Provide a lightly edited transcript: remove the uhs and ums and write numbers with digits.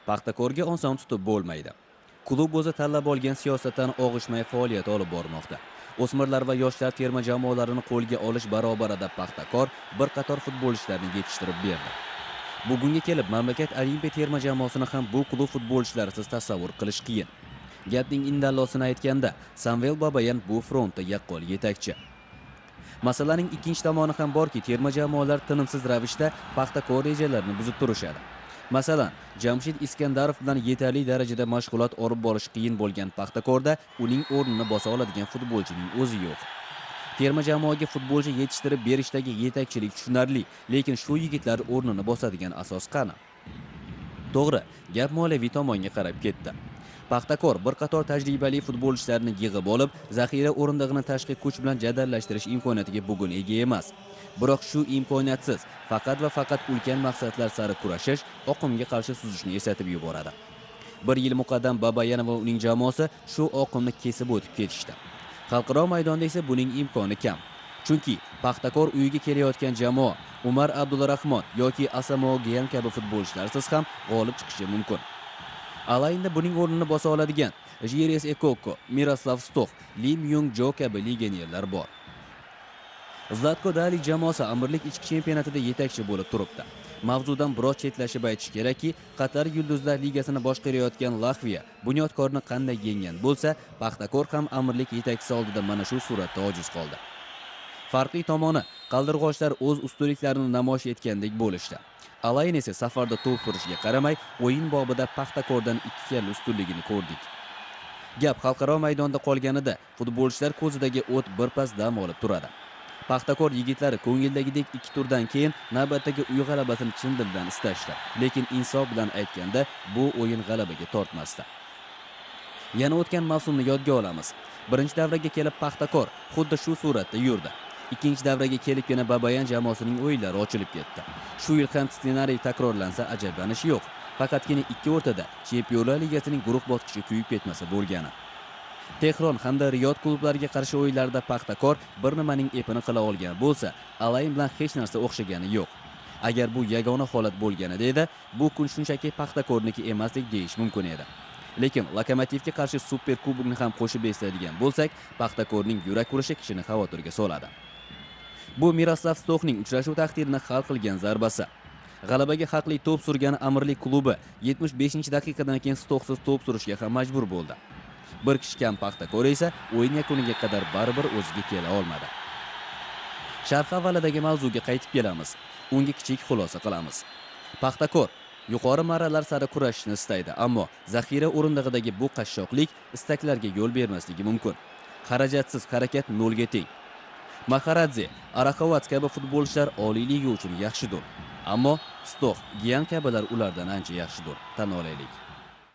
Paxtakorga oson tutib bo'lmaydi. Klub o'zi tanlab olgan siyosatdan og'ishmay faoliyat olib bormoqda. O'smirlar va yoshlar terma jamoalarini qo'lga olish barobarida Paxtakor bir qator futbolchilarni yetishtirib berdi. Bugunga kelib mamlakat olimpiya terma jamoasini ham bu klub futbolchilarisiz tasavvur qilish qiyin. Gapning indallosini aytganda, Samvel Babayan bu frontda yaqqol yetakchi. Masalaning ikkinchi tomoni ham borki, terma jamoalar tinimsiz ravishda Paxtakor rejalarini buzib turishadi. Masalan, Jamshid Iskandarov bilan yetarli darajada mashg'ulot olib borish qiyin bo'lgan Paxtakorda uning o'rnini bosa oladigan futbolchining o'zi yo'q. Terma jamoaga futbolchi yetishtirib berishdagi yetakchilik tushunarli, lekin shu yigitlar o'rnini bosadigan asos qani? To'g'ri, gap moliyaviy tomonga qarab ketdi. Paxtakor bir qator tajribali futbolchilarni yig'ib olib, zaxira o'rindig'ini tashqi kuch bilan jadallashtirish imkoniyatiga bugun ega emas. Biroq shu imkoniyatsiz faqat va faqat ulkan maqsadlar sari kurashish, oqimga qarshi suzishni eslatib yuboradi. Bir yil muqaddam Babayan va uning jamoasi shu oqimni kesib o'tib ketishdi. Xalqaro maydonda esa buning imkoni kam. Chunki Paxtakor uyiga kelayotgan jamoa Umar Abdulrahmon yoki Asamo Gian kabi futbolchilarsiz ham g'olib chiqishi mumkin. Alayinda buning o'rnini bosa oladigan Jiris Ekoko, Miroslav Stox, Lim Yung-jo kabi legionerlar bor. Zlatko Dali jamoasi Amirlik ichki chempionatida yetakchi bo'lib turibdi. Mavzudan biroz chetlashib aytish kerakki, Qatar Yulduzlar ligasini boshqarayotgan Laxviya bunyodkorni qanday yenggan bo'lsa, Paxtakor ham Amirlik yetakchisi oldida mana shu suratda ojiz qoldi. Farqli tomoni, qaldirg'ochlar o'z ustunliklarini namoyish etgandek bo'lishdi. Alayin esa safarda to'p surishiga qaramay, o'yin bobida Paxtakordan ikki karra ustunligini ko'rdik. Gap xalqaro maydonda qolganida futbolchilar ko'zidagi o't birpas dam olib turadi. Paxtakor yigitlari ko'ngildagidek 2 turdan keyin navbatdagi uy g'alabasini chin dildan istashdi, lekin insof bilan aytganda bu o'yin g'alabaga tortmasdi. Yana o'tgan mavsumni yodga olamiz. Birinchi davraga kelib Paxtakor xuddi shu suratda yurdi. Ikkinchi davraga kelibgina Babayan jamoasining o'yinlari ochilib ketdi. Shu yil ham ssenariy takrorlansa ajablanish yo'q. Faqatgina ikki o'rtada Chempionlar Ligasining guruh bosqichi kuyib ketmasa bo'lgani. Tehron hamda Riyod klublariga qarshi o'yinlarda Paxtakor bir nimaning epini qila olgan bo'lsa, Alayn bilan hech narsa o'xshagani yo'q. Agar bu yagona holat bo'lganida edi, bu kun shunchaki Paxtakorniki emasdek deyish mumkin edi. Lekin Lokomotivga qarshi Super Kubokni ham qo'shib eslaydigan bo'lsak, Paxtakorning yurak urishi kishini xavotirga soladi. Bu Miroslav Stoxning uchrashuv taqdirini hal qilgan zarbasi. G'alabaga haqli to'p surgan Amirlik klubi 75-daqiqadan keyin Stoxsiz to'p surishga ham majbur bo'ldi. Bir kishi kam Paxtakor esa o'yin yakuniga qadar baribir o'ziga kela olmadi. Sharh avvalidagi mavzuga qaytib kelamiz. Unga kichik xulosa qilamiz. Paxtakor yuqori marralar sari kurashishni istaydi, ammo zaxira o'rindig'idagi bu qashshoqlik istaklarga yo'l bermasligi mumkin. Xarajatsiz harakat nolga teng. Maharadze, Araxovats kabi futbolchilar Oliy liga uchun yaxshidir, ammo Stox, Gian kabilar ulardan ancha yaxshidir, tan olaylik.